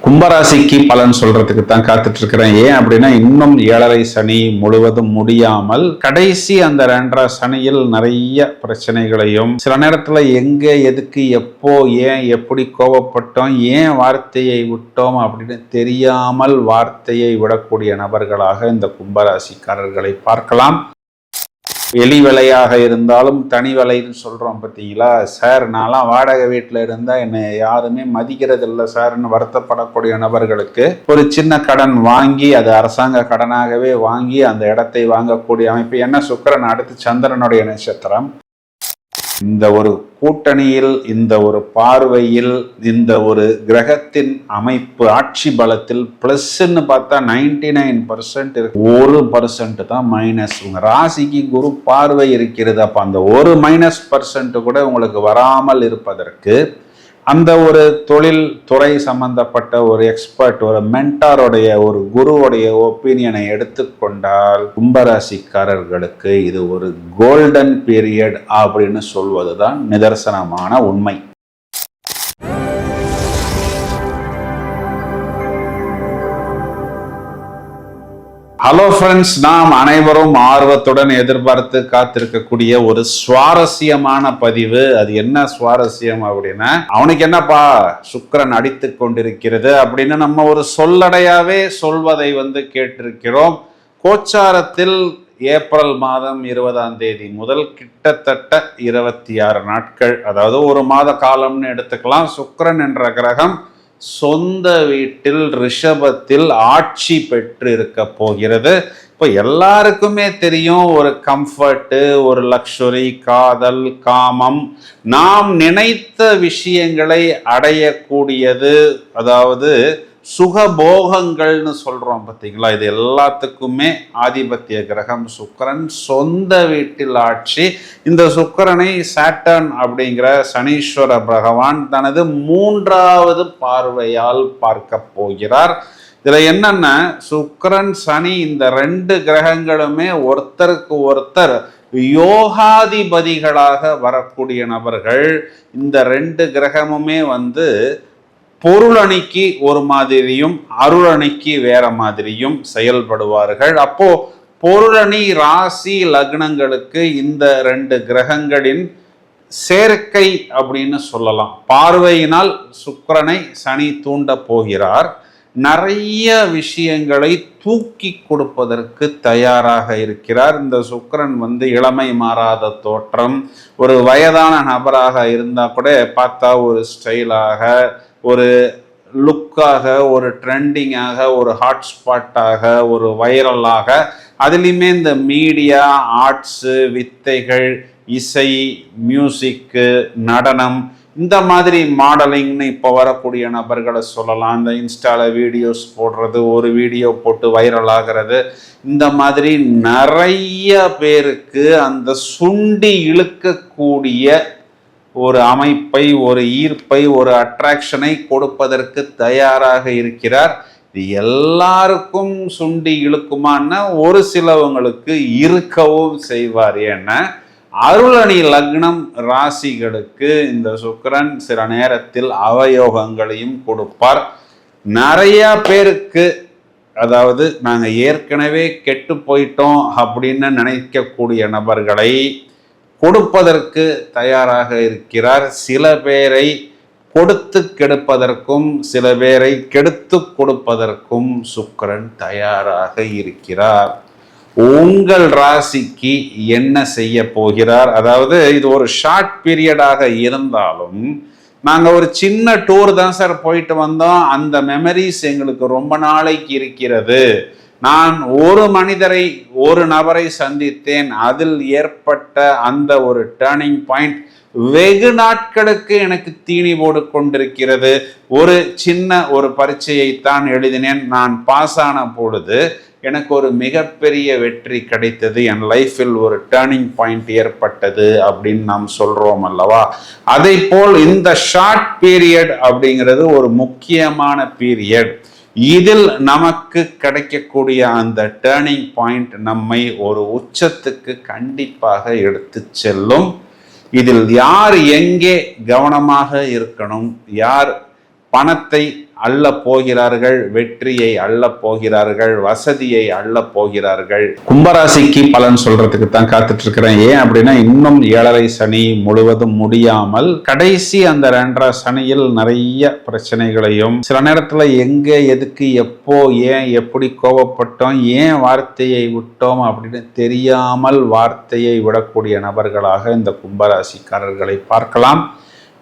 கும்பராசிக்கு பலன் சொல்றதுக்கு தான் காத்துட்டு இருக்கிறேன். ஏன் அப்படின்னா இன்னும் 7.5 சனி முழுவதும் முடியாமல் கடைசி அந்த 2.5 சனியில் நிறைய பிரச்சனைகளையும், சில நேரத்துல எங்க எதுக்கு எப்போ ஏன் எப்படி கோபப்பட்டோம், ஏன் வார்த்தையை விட்டோம் அப்படின்னு தெரியாமல் வார்த்தையை விடக்கூடிய நபர்களாக இந்த கும்பராசிக்காரர்களை பார்க்கலாம். எலி விலையாக இருந்தாலும் தனி விலைன்னு சொல்கிறோம் பார்த்தீங்களா. சார் நான்லாம் வாடகை வீட்டில் இருந்தால் என்னை யாருமே மதிக்கிறது இல்லை சார்னு வருத்தப்படக்கூடிய நபர்களுக்கு ஒரு சின்ன கடன் வாங்கி, அது அரசாங்க கடனாகவே வாங்கி அந்த இடத்தை வாங்கக்கூடிய அமைப்பு. என்ன சுக்கிரன் அடுத்து சந்திரனுடைய நட்சத்திரம். இந்த ஒரு கூட்டணியில், இந்த ஒரு பார்வையில், இந்த ஒரு கிரகத்தின் அமைப்பு ஆட்சி பலத்தில் பிளஸ்ன்னு பார்த்தா 99% இருக்கு, 1% தான் மைனஸ். உங்க ராசிக்கு குரு பார்வை இருக்கிறது. அப்ப அந்த ஒரு -% கூட உங்களுக்கு வராமல் இருப்பதற்கு அந்த ஒரு தொழில் துறை சம்பந்தப்பட்ட ஒரு எக்ஸ்பர்ட், ஒரு மென்டாரோடைய, ஒரு குருவுடைய ஒப்பீனியனை எடுத்துக்கொண்டால் கும்பராசிக்காரர்களுக்கு இது ஒரு கோல்டன் பீரியட் அப்படின்னு சொல்வதுதான் நிதர்சனமான உண்மை. ஹலோ ஃப்ரெண்ட்ஸ், நாம் அனைவரும் ஆர்வத்துடன் எதிர்பார்த்து காத்திருக்கக்கூடிய ஒரு சுவாரஸ்யமான பதிவு. அது என்ன சுவாரஸ்யம் அப்படின்னா, அவனுக்கு என்னப்பா சுக்கிரன் அடித்து கொண்டிருக்கிறது அப்படின்னு நம்ம ஒரு சொல்லடையாவே சொல்வதை கேட்டிருக்கிறோம். கோச்சாரத்தில் ஏப்ரல் மாதம் 20ஆம் தேதி முதல் கிட்டத்தட்ட 26 நாட்கள், அதாவது ஒரு மாத காலம்னு எடுத்துக்கலாம். சுக்கிரன் என்ற கிரகம் சொந்த வீட்டில் ரிஷபத்தில் ஆட்சி பெற்று இருக்க போகிறது. இப்போ எல்லாருக்குமே தெரியும், ஒரு கம்ஃபர்ட்டு, ஒரு லக்ஸுரி, காதல், காமம், நாம் நினைத்த விஷயங்களை அடையக்கூடியது, அதாவது சுகபோகங்கள்னு சொல்றோம் பார்த்தீங்களா. இது எல்லாத்துக்குமே ஆதிபத்திய கிரகம் சுக்கிரன், சொந்த வீட்டில் ஆட்சி. இந்த சுக்கிரனை சாட்டர்ன் அப்படிங்கிற சனீஸ்வர பகவான் தனது 3வது பார்வையால் பார்க்க போகிறார். இதுல என்னன்னா, சுக்கிரன் சனி இந்த 2 கிரகங்களுமே ஒருத்தருக்கு ஒருத்தர் யோகாதிபதிகளாக வரக்கூடிய நபர்கள். இந்த 2 கிரகமுமே பொருளணிக்கு ஒரு மாதிரியும் அருளணிக்கு வேற மாதிரியும் செயல்படுவார்கள். அப்போ பொருளணி ராசி லக்னங்களுக்கு இந்த 2 கிரகங்களின் சேர்க்கை அப்படின்னு சொல்லலாம். பார்வையினால் சுக்கிரனை சனி தூண்ட போகிறார். நிறைய விஷயங்களை தூக்கி கொடுப்பதற்கு தயாராக இருக்கிறார். இந்த சுக்கிரன் இளமை மாறாத தோற்றம், ஒரு வயதான நபராக இருந்தா கூட பார்த்தா ஒரு ஸ்டைலாக, ஒரு லுக்காக, ஒரு ட்ரெண்டிங்காக, ஒரு ஹாட்ஸ்பாட்டாக, ஒரு வைரலாக, அதுலேயுமே இந்த மீடியா, ஆர்ட்ஸு, வித்தைகள், இசை, மியூசிக்கு, நடனம், இந்த மாதிரி மாடலிங்னு இப்போ வரக்கூடிய நபர்களை சொல்லலாம். இந்த இன்ஸ்டாவில் வீடியோஸ் போடுறது, ஒரு வீடியோ போட்டு வைரல் ஆகிறது, இந்த மாதிரி நிறைய பேருக்கு அந்த சுண்டி இழுக்கக்கூடிய ஒரு அமைப்பை, ஒரு ஈர்ப்பை, ஒரு அட்ராக்ஷனை கொடுப்பதற்கு தயாராக இருக்கிறார். இது எல்லாருக்கும் சுண்டி இழுக்குமான்னா ஒரு சிலவங்களுக்கு இருக்கவும் செய்வார். ஏன்னா அருளணி லக்னம் ராசிகளுக்கு இந்த சுக்கிரன் சில நேரத்தில் அவயோகங்களையும் கொடுப்பார். நிறைய பேருக்கு, அதாவது நாங்கள் ஏற்கனவே கெட்டு போயிட்டோம் அப்படின்னு நினைக்கக்கூடிய நபர்களை கொடுப்பதற்கு தயாராக இருக்கிறார். சில பேரை கொடுத்து கெடுப்பதற்கும், சில பேரை கெடுத்து கொடுப்பதற்கும் சுக்கிரன் தயாராக இருக்கிறார். உங்கள் ராசிக்கு என்ன செய்ய போகிறார்? அதாவது இது ஒரு ஷார்ட் பீரியடாக இருந்தாலும், நாங்கள் ஒரு சின்ன டூர் தான் சார் போயிட்டு வந்தோம், அந்த மெமரிஸ் எங்களுக்கு ரொம்ப நாளைக்கு இருக்கிறது. நான் ஒரு மனிதரை, ஒரு நபரை சந்தித்தேன், அதில் ஏற்பட்ட அந்த ஒரு டேர்னிங் பாயிண்ட் வெகு நாட்களுக்கு எனக்கு தீனி போடு கொண்டிருக்கிறது. ஒரு சின்ன ஒரு பரீட்சையைத்தான் எழுதினேன், நான் பாஸ் ஆன பொழுது எனக்கு ஒரு மிகப்பெரிய வெற்றி கிடைத்தது, என் லைஃபில் ஒரு டேர்னிங் பாயிண்ட் ஏற்பட்டது அப்படின்னு நாம் சொல்றோம் அல்லவா. அதை போல் இந்த ஷார்ட் பீரியட் அப்படிங்கிறது ஒரு முக்கியமான பீரியட். இதில் நமக்கு கிடைக்கக்கூடிய அந்த டேர்னிங் பாயிண்ட் நம்மை ஒரு உச்சத்துக்கு கண்டிப்பாக எடுத்து செல்லும். இதில் யார் எங்கே கவனமாக இருக்கணும், யார் பணத்தை அள்ள போகிறார்கள், வெற்றியை அள்ள போகிறார்கள், வசதியை அள்ள போகிறார்கள். கும்பராசிக்கு பலன் சொல்றதுக்கு தான் காத்துட்டு இருக்கிறேன். ஏன் அப்படின்னா இன்னும் 7.5 சனி முழுவதும் முடியாமல் கடைசி அந்த 2.5 சனியில் நிறைய பிரச்சனைகளையும், சில நேரத்துல எங்க எதுக்கு எப்போ ஏன் எப்படி கோபப்பட்டோம், ஏன் வார்த்தையை விட்டோம் அப்படின்னு தெரியாமல் வார்த்தையை விடக்கூடிய நபர்களாக இந்த கும்பராசிக்காரர்களை பார்க்கலாம்.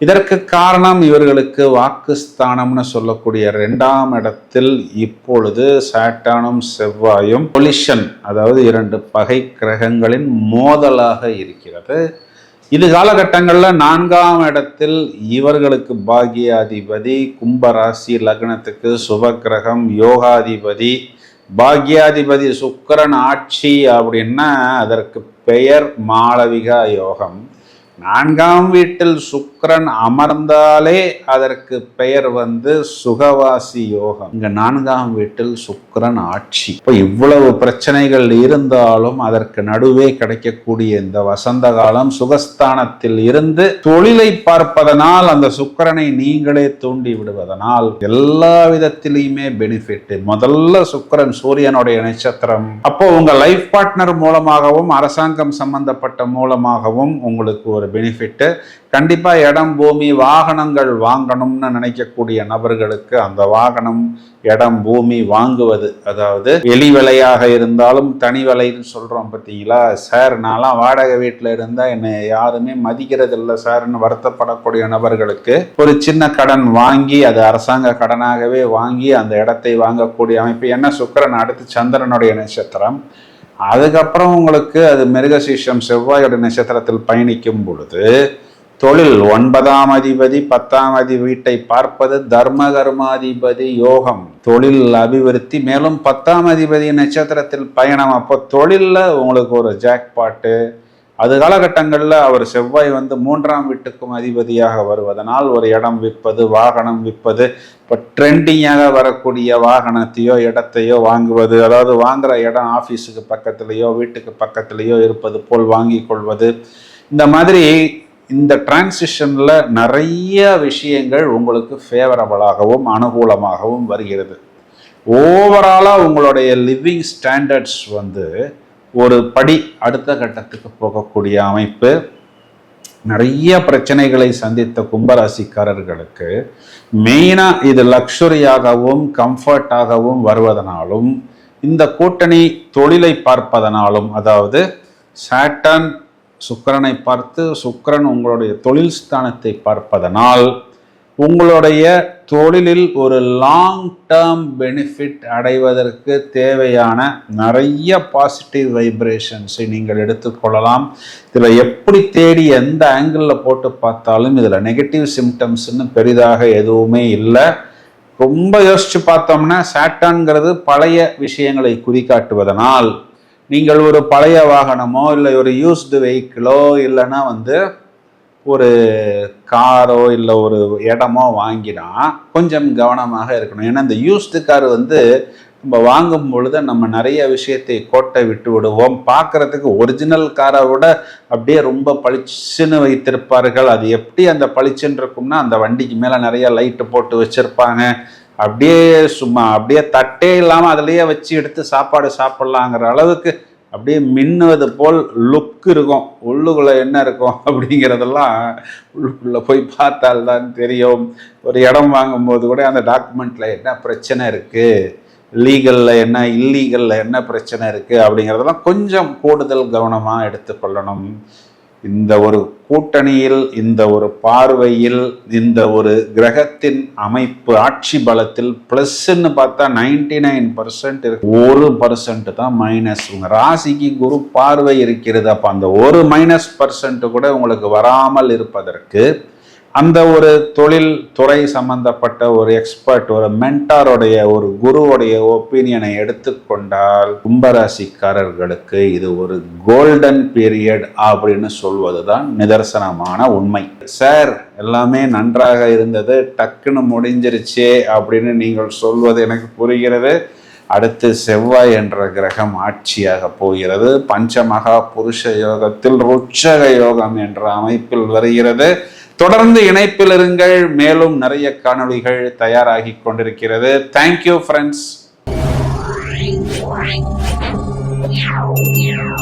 இதற்கு காரணம் இவர்களுக்கு வாக்குஸ்தானம்னு சொல்லக்கூடிய 2ஆம் இடத்தில் இப்பொழுது சாட்டனும் செவ்வாயும் கொலிஷன், அதாவது 2 பகை கிரகங்களின் மோதலாக இருக்கிறது. இது காலகட்டங்களில் 4ஆம் இடத்தில் இவர்களுக்கு பாக்யாதிபதி, கும்பராசி லக்னத்துக்கு சுபகிரகம், யோகாதிபதி, பாக்யாதிபதி சுக்கிரன் ஆட்சி அப்படின்னா அதற்கு பெயர் மாளவிகா யோகம். 4ஆம் வீட்டில் சுக்கிரன் அமர்ந்தாலே அதற்கு பெயர் சுகவாசி யோகம். இங்க 4ஆம் வீட்டில் சுக்கிரன் ஆட்சி. இப்போ இவ்வளவு பிரச்சனைகள் இருந்தாலும் அதற்கு நடுவே கிடைக்கக்கூடிய இந்த வசந்த காலம் சுகஸ்தானத்தில் இருந்து தொழிலை பார்ப்பதனால், அந்த சுக்கிரனை நீங்களே தூண்டி விடுவதனால் எல்லா விதத்திலையுமே பெனிஃபிட். முதல்ல சுக்கிரன் சூரியனுடைய நட்சத்திரம். அப்போ உங்க லைஃப் பார்ட்னர் மூலமாகவும் அரசாங்கம் சம்பந்தப்பட்ட மூலமாகவும் உங்களுக்கு ஒரு பெனிஃபிட். கண்டிப்பா இடம், பூமி, வாகனங்கள் வாங்கணும்னு நினைக்கக்கூடிய நபர்களுக்கு அந்த வாகனம், இடம், பூமி வாங்குவது, அதாவது வெளி விலையாக இருந்தாலும் தனி விலைன்னு சொல்றோம் பார்த்தீங்களா. சார் நான்லாம் வாடகை வீட்டில் இருந்தா என்னை யாருமே மதிக்கிறது இல்லை சார்னு வருத்தப்படக்கூடிய நபர்களுக்கு ஒரு சின்ன கடன் வாங்கி, அது அரசாங்க கடனாகவே வாங்கி அந்த இடத்தை வாங்கக்கூடிய அமைப்பு. என்ன சுக்கிரன் அடுத்து சந்திரனுடைய நட்சத்திரம். அதுக்கப்புறம் உங்களுக்கு அது மிருகசீஷம் செவ்வாயோட நட்சத்திரத்தில் பயணிக்கும் பொழுது தொழில் 9ஆம் அதிபதி 10ஆம் வீட்டை பார்ப்பது தர்ம கர்மாதிபதி யோகம், தொழில் அபிவிருத்தி. மேலும் 10ஆம் அதிபதி நட்சத்திரத்தில் பயணம். அப்போ தொழிலில் உங்களுக்கு ஒரு ஜாக்பாட்டு. அது காலகட்டங்களில் அவர் செவ்வாய் 3ஆம் வீட்டுக்கும் அதிபதியாக வருவதனால் ஒரு இடம் விற்பது, வாகனம் விற்பது, இப்போ ட்ரெண்டிங்காக வரக்கூடிய வாகனத்தையோ இடத்தையோ வாங்குவது, அதாவது வாங்குற இடம் ஆஃபீஸுக்கு பக்கத்துலேயோ வீட்டுக்கு பக்கத்துலேயோ இருப்பது போல் வாங்கி கொள்வது. இந்த மாதிரி இந்த டிரான்சிஷனில் நிறைய விஷயங்கள் உங்களுக்கு ஃபேவரபிளாகவும் அனுகூலமாகவும் வருகிறது. ஓவராலாக உங்களுடைய லிவிங் ஸ்டாண்டர்ட்ஸ் ஒரு படி அடுத்த கட்டத்துக்கு போகக்கூடிய அமைப்பு. நிறைய பிரச்சனைகளை சந்தித்த கும்பராசிக்காரர்களுக்கு மெயினாக இது லக்ஸுரியாகவும் கம்ஃபர்ட்டாகவும் வருவதனாலும், இந்த கூட்டணி தொழிலை பார்ப்பதனாலும், அதாவது சாட்டர்ன் சுக்கிரனை பார்த்து சுக்கிரன் உங்களுடைய தொழில் ஸ்தானத்தை பார்ப்பதனால் உங்களுடைய தொழிலில் ஒரு லாங் டேர்ம் பெனிஃபிட் அடைவதற்கு தேவையான நிறைய பாசிட்டிவ் வைப்ரேஷன்ஸை நீங்கள் எடுத்துக்கொள்ளலாம். இதில் எப்படி தேடி எந்த ஆங்கிளில் போட்டு பார்த்தாலும் இதில் நெகட்டிவ் சிம்டம்ஸ்ன்னு பெரிதாக எதுவுமே இல்லை. ரொம்ப யோசிச்சு பார்த்தோம்னா சாட்டர்ன்கிறது பழைய விஷயங்களை குறிகாட்டுவதனால் நீங்கள் ஒரு பழைய வாகனமோ இல்லை ஒரு யூஸ்டு வெஹிக்கிளோ இல்லைன்னா ஒரு காரோ இல்லை ஒரு இடமோ வாங்கினா கொஞ்சம் கவனமாக இருக்கணும். ஏன்னா இந்த யூஸ்டு கார் நம்ம வாங்கும் பொழுது நம்ம நிறைய விஷயத்தை கோட்டை விட்டு விடுவோம். பார்க்கறதுக்கு ஒரிஜினல் காரை விட அப்படியே ரொம்ப பளிச்சுன்னு வைத்திருப்பார்கள். அது எப்படி அந்த பளிச்சுன்னு இருக்கும்னா, அந்த வண்டிக்கு மேலே நிறைய லைட்டு போட்டு வச்சுருப்பாங்க. அப்படியே சும்மா அப்படியே தட்டே இல்லாமல் அதுலேயே வச்சு எடுத்து சாப்பாடு சாப்பிட்லாங்கிற அளவுக்கு அப்படியே மின்னுவது போல் லுக் இருக்கும். உள்ளுக்குள்ளே என்ன இருக்கும் அப்படிங்கிறதெல்லாம் உள்ளுக்குள்ளே போய் பார்த்தால்தான் தெரியும். ஒரு இடம் வாங்கும்போது கூட அந்த டாக்குமெண்ட்டில் என்ன பிரச்சனை இருக்குது, லீகலில் என்ன, இல்லீகலில் என்ன பிரச்சனை இருக்குது அப்படிங்கிறதெல்லாம் கொஞ்சம் கூடுதல் கவனமாக எடுத்துக்கொள்ளணும். இந்த ஒரு கூட்டணியில், இந்த ஒரு பார்வையில், இந்த ஒரு கிரகத்தின் அமைப்பு ஆட்சி பலத்தில் ப்ளஸ்ன்னு பார்த்தா 99% இருக்கு, 1% தான் மைனஸ். உங்கள் ராசிக்கு குரு பார்வை இருக்கிறது. அப்போ அந்த ஒரு -% கூட உங்களுக்கு வராமல் இருப்பதற்கு அந்த ஒரு தொழில் துறை சம்பந்தப்பட்ட ஒரு எக்ஸ்பர்ட், ஒரு மென்டாரோடைய, ஒரு குருவுடைய ஒப்பீனியனை எடுத்துக்கொண்டால் கும்பராசிக்காரர்களுக்கு இது ஒரு கோல்டன் பீரியட் அப்படின்னு சொல்வதுதான் நிதர்சனமான உண்மை. சார் எல்லாமே நன்றாக இருந்தது, டக்குன்னு முடிஞ்சிருச்சே அப்படின்னு நீங்கள் சொல்வது எனக்கு புரிகிறது. அடுத்து செவ்வாய் என்ற கிரகம் ஆட்சியாக போகிறது. பஞ்சமகா புருஷ யோகத்தில் ருட்சக யோகம் என்ற அமைப்பில் வருகிறது. தொடர்ந்து இணைப்பில் இருங்கள். மேலும் நிறைய காணொளிகள் தயாராகி கொண்டிருக்கிறது. Thank you friends.